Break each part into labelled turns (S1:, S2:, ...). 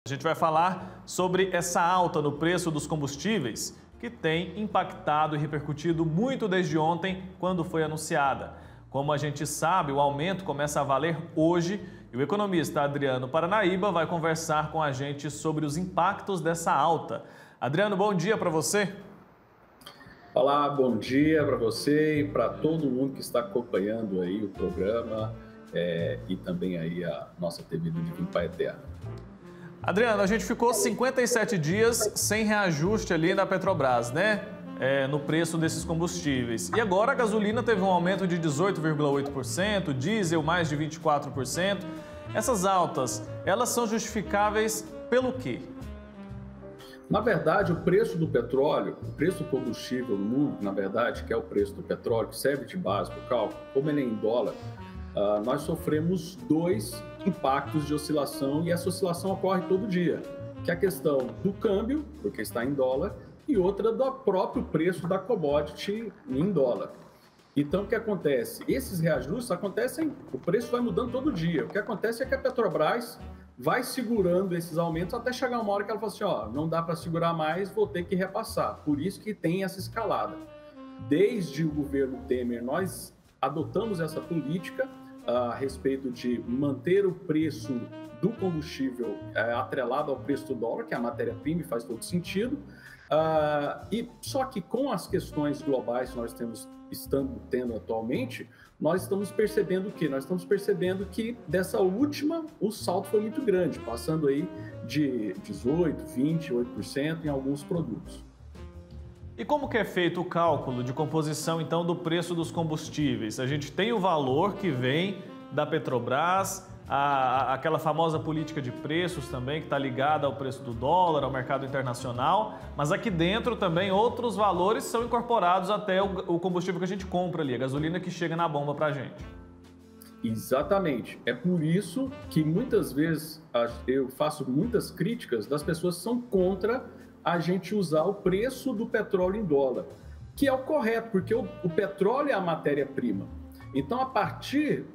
S1: A gente vai falar sobre essa alta no preço dos combustíveis que tem impactado e repercutido muito desde ontem, quando foi anunciada. Como a gente sabe, o aumento começa a valer hoje e o economista Adriano Paranaíba vai conversar com a gente sobre os impactos dessa alta. Adriano, bom dia para você.
S2: Olá, bom dia para você e para todo mundo que está acompanhando aí o programa e também aí a nossa TV do Divino Pai Eterno.
S1: Adriano, a gente ficou 57 dias sem reajuste ali na Petrobras, né? No preço desses combustíveis. E agora a gasolina teve um aumento de 18,8%, diesel mais de 24%. Essas altas, elas são justificáveis pelo quê?
S2: Na verdade, o preço do petróleo, o preço do combustível no mundo, na verdade, que é o preço do petróleo, que serve de base para o cálculo, como ele é em dólar, nós sofremos dois impactos de oscilação e essa oscilação ocorre todo dia, que é a questão do câmbio, porque está em dólar, e outra do próprio preço da commodity em dólar. Então, o que acontece? Esses reajustes acontecem, o preço vai mudando todo dia. O que acontece é que a Petrobras vai segurando esses aumentos até chegar uma hora que ela fala assim, ó, não dá para segurar mais, vou ter que repassar. Por isso que tem essa escalada. Desde o governo Temer, nós adotamos essa política a respeito de manter o preço do combustível atrelado ao preço do dólar, que é a matéria-prima e faz todo sentido. Só que com as questões globais que nós estamos tendo atualmente, nós estamos percebendo o quê? Nós estamos percebendo que dessa última o salto foi muito grande, passando aí de 18%, 28% em alguns produtos.
S1: E como que é feito o cálculo de composição, então, do preço dos combustíveis? A gente tem o valor que vem da Petrobras, aquela famosa política de preços também, que está ligada ao preço do dólar, ao mercado internacional, mas aqui dentro também outros valores são incorporados até o combustível que a gente compra ali, a gasolina que chega na bomba para a gente.
S2: Exatamente. É por isso que muitas vezes eu faço muitas críticas das pessoas que são contra a gente usar o preço do petróleo em dólar, que é o correto, porque o petróleo é a matéria-prima. Então, a partir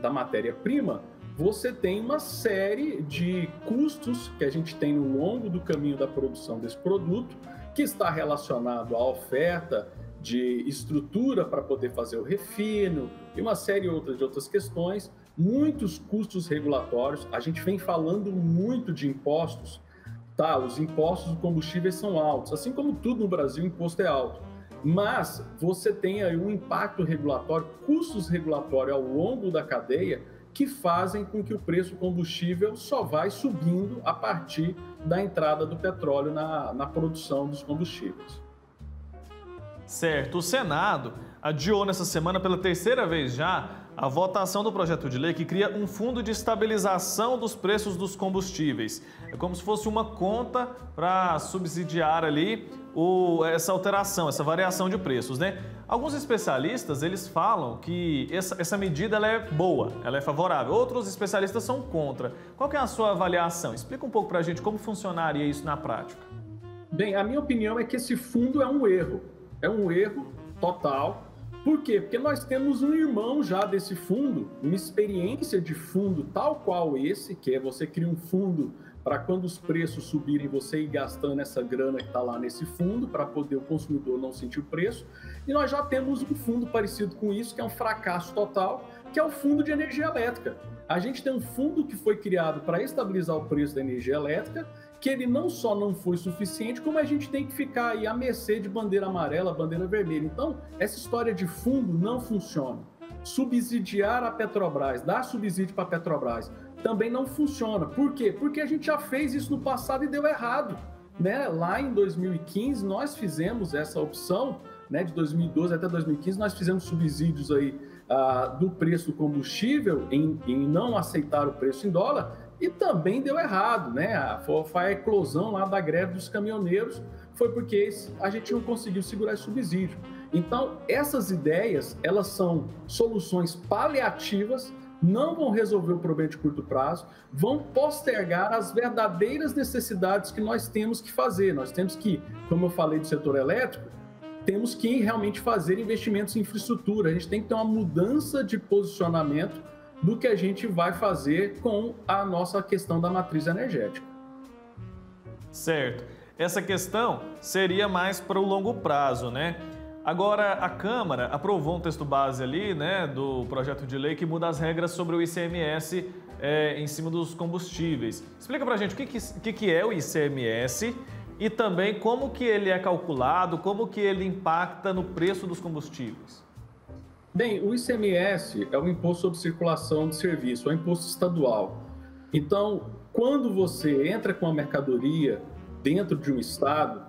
S2: da matéria-prima, você tem uma série de custos que a gente tem no longo do caminho da produção desse produto, que está relacionado à oferta de estrutura para poder fazer o refino e uma série de outras questões, muitos custos regulatórios. A gente vem falando muito de impostos. Tá, os impostos do combustível são altos, assim como tudo no Brasil, o imposto é alto. Mas você tem aí um impacto regulatório, custos regulatórios ao longo da cadeia que fazem com que o preço do combustível só vai subindo a partir da entrada do petróleo na produção dos combustíveis.
S1: Certo. O Senado adiou nessa semana pela terceira vez já a votação do projeto de lei que cria um fundo de estabilização dos preços dos combustíveis. É como se fosse uma conta para subsidiar ali essa alteração, essa variação de preços, né? Alguns especialistas, eles falam que essa medida ela é boa, ela é favorável. Outros especialistas são contra. Qual que é a sua avaliação? Explica um pouco para a gente como funcionaria isso na prática.
S2: Bem, a minha opinião é que esse fundo é um erro. É um erro total. Por quê? Porque nós temos um irmão já desse fundo, uma experiência de fundo tal qual esse, que é você cria um fundo para quando os preços subirem, você ir gastando essa grana que está lá nesse fundo, para poder o consumidor não sentir o preço. E nós já temos um fundo parecido com isso, que é um fracasso total, que é o fundo de energia elétrica. A gente tem um fundo que foi criado para estabilizar o preço da energia elétrica, que ele não só não foi suficiente, como a gente tem que ficar aí à mercê de bandeira amarela, bandeira vermelha. Então, essa história de fundo não funciona. Subsidiar a Petrobras, dar subsídio para a Petrobras, também não funciona. Por quê? Porque a gente já fez isso no passado e deu errado, né? Lá em 2015, nós fizemos essa opção, né? De 2012 até 2015, nós fizemos subsídios aí do preço do combustível em não aceitar o preço em dólar, e também deu errado, né? Foi a eclosão lá da greve dos caminhoneiros, foi porque a gente não conseguiu segurar esse subsídio. Então, essas ideias, elas são soluções paliativas, não vão resolver o problema de curto prazo, vão postergar as verdadeiras necessidades que nós temos que fazer. Nós temos que, como eu falei do setor elétrico, temos que realmente fazer investimentos em infraestrutura, a gente tem que ter uma mudança de posicionamento do que a gente vai fazer com a nossa questão da matriz energética.
S1: Certo. Essa questão seria mais para o longo prazo, né? Agora, a Câmara aprovou um texto base ali, né, do projeto de lei que muda as regras sobre o ICMS em cima dos combustíveis. Explica pra gente o que é o ICMS e também como que ele é calculado, como que ele impacta no preço dos combustíveis.
S2: Bem, o ICMS é o Imposto sobre Circulação de Serviço, é um imposto estadual. Então, quando você entra com a mercadoria dentro de um estado,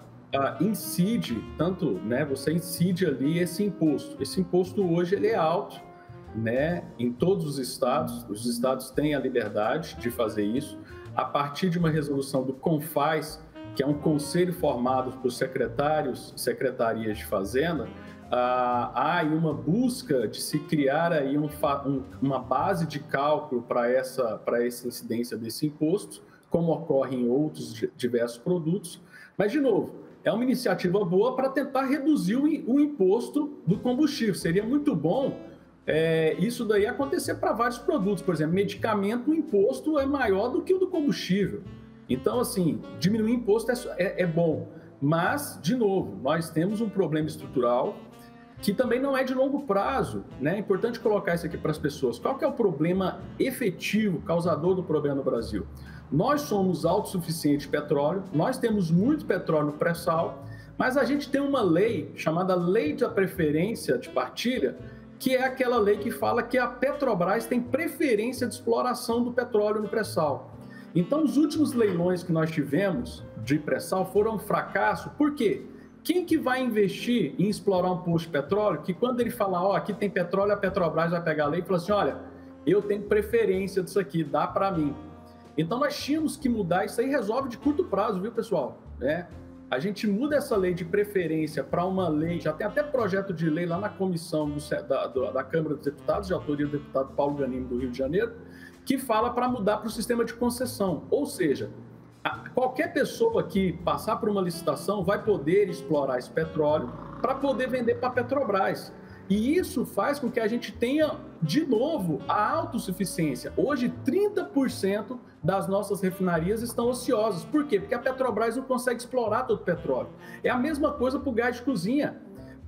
S2: incide, tanto, né, você incide ali esse imposto. Esse imposto hoje ele é alto, né, em todos os estados têm a liberdade de fazer isso. A partir de uma resolução do CONFAZ, que é um conselho formado por secretarias de Fazenda, há aí uma busca de se criar aí uma base de cálculo para essa incidência desse imposto, como ocorre em outros diversos produtos. Mas, de novo, é uma iniciativa boa para tentar reduzir o imposto do combustível. Seria muito bom isso daí acontecer para vários produtos. Por exemplo, medicamento, o imposto é maior do que o do combustível. Então, assim, diminuir o imposto é bom. Mas, de novo, nós temos um problema estrutural que também não é de longo prazo, né? É importante colocar isso aqui para as pessoas. Qual que é o problema efetivo, causador do problema no Brasil? Nós somos autossuficientes de petróleo, nós temos muito petróleo no pré-sal, mas a gente tem uma lei chamada Lei da Preferência de Partilha, que é aquela lei que fala que a Petrobras tem preferência de exploração do petróleo no pré-sal. Então, os últimos leilões que nós tivemos de pré-sal foram um fracasso. Por quê? Quem que vai investir em explorar um posto de petróleo que quando ele falar, aqui tem petróleo, a Petrobras vai pegar a lei e falar assim, olha, eu tenho preferência disso aqui, dá para mim. Então, nós tínhamos que mudar, isso aí resolve de curto prazo, viu, pessoal? A gente muda essa lei de preferência para uma lei, já tem até projeto de lei lá na comissão da Câmara dos Deputados, de autoria do deputado Paulo Ganimo, do Rio de Janeiro, que fala para mudar para o sistema de concessão. Ou seja, qualquer pessoa que passar por uma licitação vai poder explorar esse petróleo para poder vender para a Petrobras. E isso faz com que a gente tenha, de novo, a autossuficiência. Hoje, 30% das nossas refinarias estão ociosas. Por quê? Porque a Petrobras não consegue explorar todo o petróleo. É a mesma coisa para o gás de cozinha.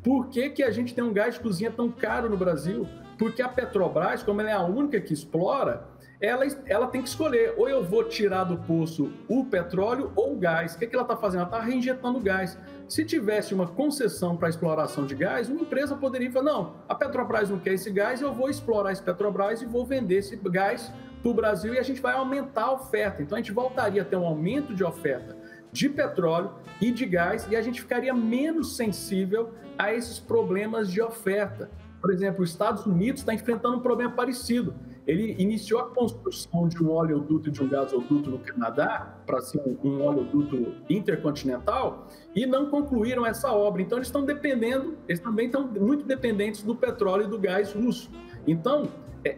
S2: Por que a gente tem um gás de cozinha tão caro no Brasil? Porque a Petrobras, como ela é a única que explora, ela tem que escolher, ou eu vou tirar do poço o petróleo ou o gás. O que ela está fazendo? Ela está reinjetando gás. Se tivesse uma concessão para exploração de gás, uma empresa poderia falar, não, a Petrobras não quer esse gás, eu vou explorar esse Petrobras e vou vender esse gás para o Brasil e a gente vai aumentar a oferta. Então a gente voltaria a ter um aumento de oferta de petróleo e de gás e a gente ficaria menos sensível a esses problemas de oferta. Por exemplo, os Estados Unidos está enfrentando um problema parecido. Ele iniciou a construção de um oleoduto e de um gasoduto no Canadá, para ser um oleoduto intercontinental, e não concluíram essa obra. Então, eles também estão muito dependentes do petróleo e do gás russo. Então,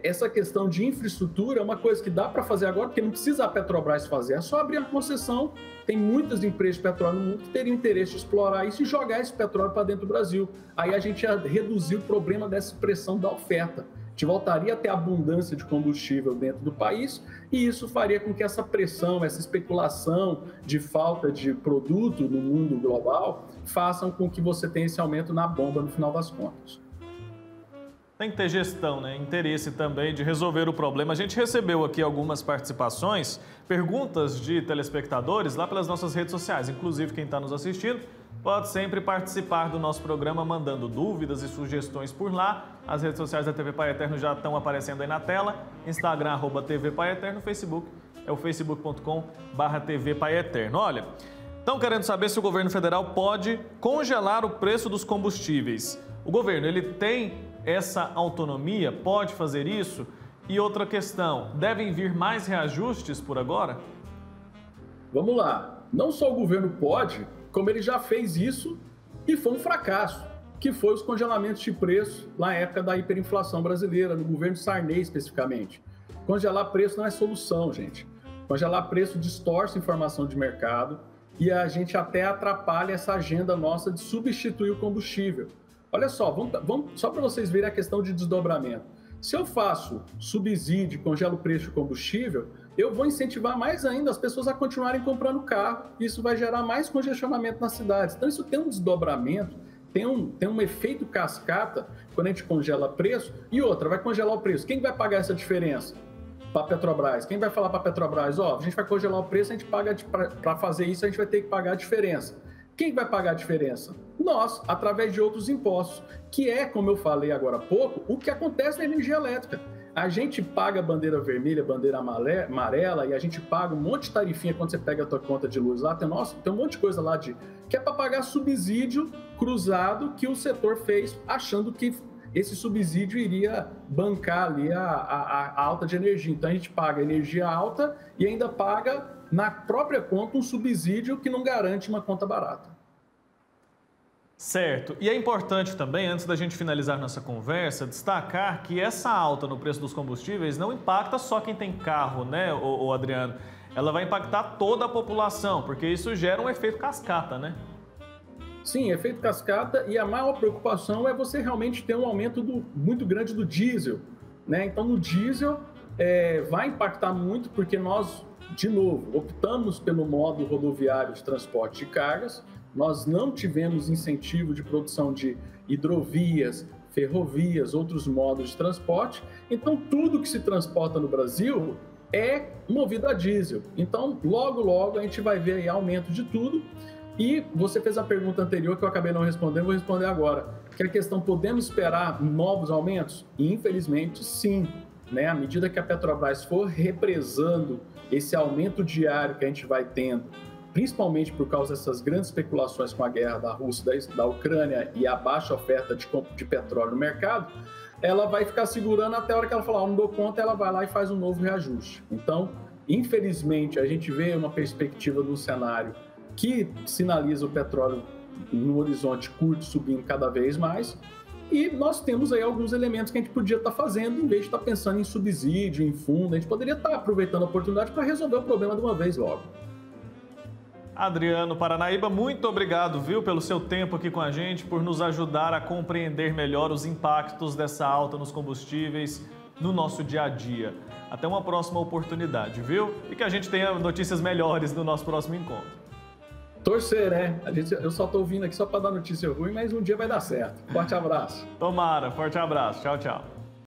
S2: essa questão de infraestrutura é uma coisa que dá para fazer agora, porque não precisa a Petrobras fazer, é só abrir a concessão. Tem muitas empresas de petróleo no mundo que teriam interesse de explorar isso e jogar esse petróleo para dentro do Brasil. Aí a gente ia reduzir o problema dessa pressão da oferta. A gente voltaria a ter abundância de combustível dentro do país e isso faria com que essa pressão, essa especulação de falta de produto no mundo global façam com que você tenha esse aumento na bomba no final das contas.
S1: Tem que ter gestão, né? Interesse também de resolver o problema. A gente recebeu aqui algumas participações, perguntas de telespectadores lá pelas nossas redes sociais. Inclusive, quem está nos assistindo pode sempre participar do nosso programa mandando dúvidas e sugestões por lá. As redes sociais da TV Pai Eterno já estão aparecendo aí na tela. Instagram, @TV Pai Eterno. Facebook é o facebook.com/TV Pai Eterno. Olha, estão querendo saber se o governo federal pode congelar o preço dos combustíveis. O governo, ele tem essa autonomia? Pode fazer isso? E outra questão, devem vir mais reajustes por agora?
S2: Vamos lá. Não só o governo pode, como ele já fez isso e foi um fracasso, que foi os congelamentos de preço na época da hiperinflação brasileira, no governo Sarney especificamente. Congelar preço não é solução, gente. Congelar preço distorce informação de mercado e a gente até atrapalha essa agenda nossa de substituir o combustível. Olha só, vamos só para vocês verem a questão de desdobramento. Se eu faço subsídio, congelo o preço de combustível, eu vou incentivar mais ainda as pessoas a continuarem comprando carro. Isso vai gerar mais congestionamento nas cidades. Então, isso tem um desdobramento, tem um efeito cascata quando a gente congela preço. E outra, vai congelar o preço. Quem vai pagar essa diferença? Para a Petrobras. Quem vai falar para a Petrobras, ó, a gente vai congelar o preço, a gente paga para fazer isso, a gente vai ter que pagar a diferença. Quem vai pagar a diferença? Nós, através de outros impostos, que é, como eu falei agora há pouco, o que acontece na energia elétrica. A gente paga bandeira vermelha, bandeira amarela, e a gente paga um monte de tarifinha quando você pega a tua conta de luz lá. Tem um monte de coisa lá que é para pagar subsídio cruzado que o setor fez, achando que esse subsídio iria bancar ali a alta de energia. Então a gente paga energia alta e ainda paga na própria conta um subsídio que não garante uma conta barata.
S1: Certo. E é importante também, antes da gente finalizar nossa conversa, destacar que essa alta no preço dos combustíveis não impacta só quem tem carro, né, ô Adriano? Ela vai impactar toda a população, porque isso gera um efeito cascata, né?
S2: Sim, efeito cascata, e a maior preocupação é você realmente ter um aumento muito grande do diesel, né? Então, no diesel vai impactar muito porque nós, de novo, optamos pelo modo rodoviário de transporte de cargas. Nós não tivemos incentivo de produção de hidrovias, ferrovias, outros modos de transporte. Então, tudo que se transporta no Brasil é movido a diesel. Então, logo, logo, a gente vai ver aí aumento de tudo. E você fez a pergunta anterior que eu acabei não respondendo, vou responder agora. Que é a questão, podemos esperar novos aumentos? Infelizmente, sim. Né? À medida que a Petrobras for represando esse aumento diário que a gente vai tendo, principalmente por causa dessas grandes especulações com a guerra da Rússia e da Ucrânia e a baixa oferta de petróleo no mercado, ela vai ficar segurando até a hora que ela falar, não dou conta, ela vai lá e faz um novo reajuste. Então, infelizmente, a gente vê uma perspectiva do cenário que sinaliza o petróleo no horizonte curto subindo cada vez mais, e nós temos aí alguns elementos que a gente podia estar fazendo, em vez de estar pensando em subsídio, em fundo, a gente poderia estar aproveitando a oportunidade para resolver o problema de uma vez logo.
S1: Adriano Paranaíba, muito obrigado, viu, pelo seu tempo aqui com a gente, por nos ajudar a compreender melhor os impactos dessa alta nos combustíveis no nosso dia a dia. Até uma próxima oportunidade, viu? E que a gente tenha notícias melhores no nosso próximo encontro.
S2: Torcer, né? Eu só estou vindo aqui só para dar notícia ruim, mas um dia vai dar certo. Forte abraço.
S1: Tomara, forte abraço. Tchau, tchau.